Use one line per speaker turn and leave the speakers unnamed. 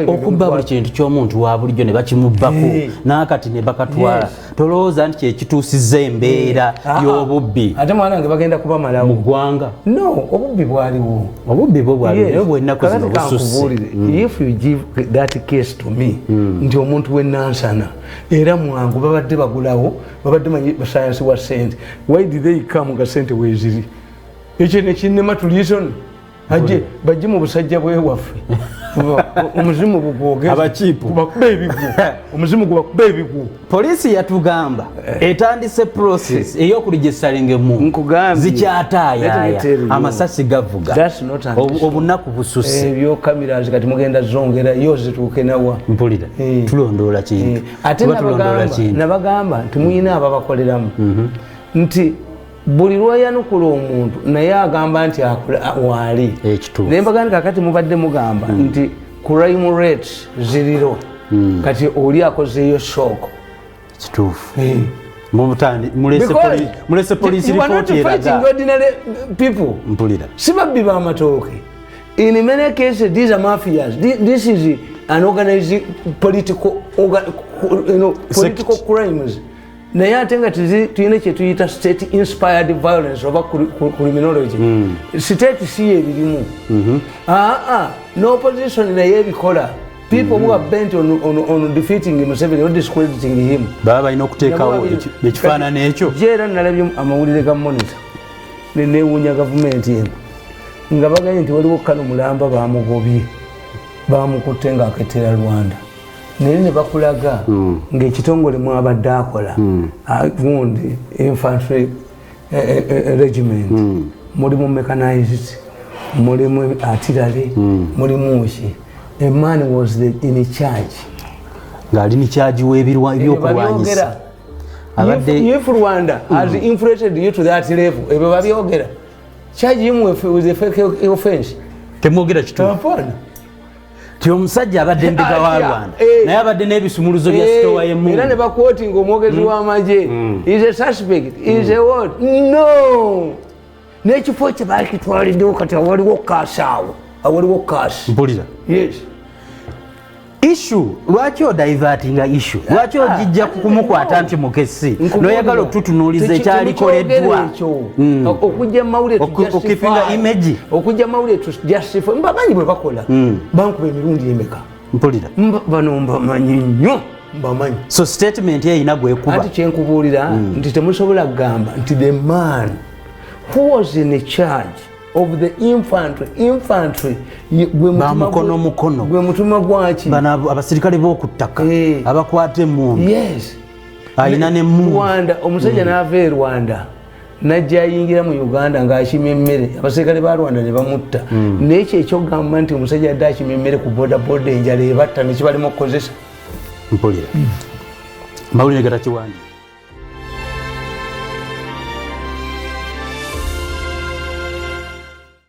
okubba buli kintu ky'omuntu wa bulijjo ne bakimubbako n'akati ne bakatwala tolowooza nti kyekituusizza embeera y'obubbi
ate mwana wange bagenda kubamalawo
mu ggwanga
no obubbi bwaliwo
obubbi bwo bwaliwo naye bwennaku zino bususse
if you give that case to me nti omuntu w'ennansana era mwangu babadde bagulawo babadde manyi basayansi wa ssente why did they come nga ssente weeziri ekyo nekinnema tuliisoni aje bajje mu busajja bwewaffe omuzimu bugwoge
abakiipu
kubakuba ebigwo omuzimu gubakuba ebigwo
poliisi yatugamba etandise process ey'okuligisalinga emmungu zikyatayaaya amasasi gavuga obunaku bususse
ebyo cameras kati mugenda zongera yo zituuke nawa
mpulira tulondoola kintu
ate nabagamba nti muyina ababakoleramu nti buli lwayanukula omuntu naye agamba nti waali naye mbagandi kakati mubadde mugamba nti crime rate ziriro kati oli akozeeyo shock
kituufu mulese poliisi ripooti eraga mpulira
si babbi b'amatooke in many cases these are mafias this is an organized political crimes naye ate nga tulina kyetuyita state inspired violence oba criminology state si yebirimu n'opposition naye ebikola people who are bent on defeating Museveni or discrediting him
baba balina okuteekawo ekifaananyi ekyo
jeera nalabye amawulire ga monitor nenewuunya gavumenti eno nga baganye nti waliwo kano mulamba bamugobye bamukutte ng'aketera Rwanda naye ne bakulaga ng'ekitongole mwabadde akola gundi infantry regiment mulimu mechanized mulimu artillery mulimu ki a man was in charge
ng'ali ni charge w'ebyokulwanyisa
if Rwanda has inflated you to that level ebyo babyogera charge him with a fake offense
temwogera kituufu ti omusajja abadde mbiga wa Rwanda naye abadde n'ebisumuluzo bya sitowa y'emmungu
era ne bakwoti ng'omwogezi w'amagye is a suspect is a what no n'ekifo kye baakitwaliddewo kati awaliwo kaasi awo awaliwo kaasi
mpulira
yes
issue lwaki odaivatinga issue lwaki ogijja kumukwata nti mukesi noyagala okututunuuliza ekyalikoleddwa
okujja mawulire okujja mawulire tusjustify mbamanyi bwe bakola bankuba emirundi emeka
mpulira
bano mbamanyi nnyo mbamanyi
so statement eyina gwekuba
ati kyenkubuulira nti temusobola kugamba nti the man who was in charge of the infantry gwe mutima gwaki
bana abasirikale b'okuttaka abakwata emmundu
yes
ayina n'emmundu
Rwanda omusajja n'ava e Rwanda najja ayingira mu Uganda ng'akimya emmere abasirikale ba Rwanda ne bamutta n'ekyo ekyogamba nti omusajja adde akimya emmere ku boda enjala ebatta nekibalimu okukozesa
mpulira mawulire gatakiwandi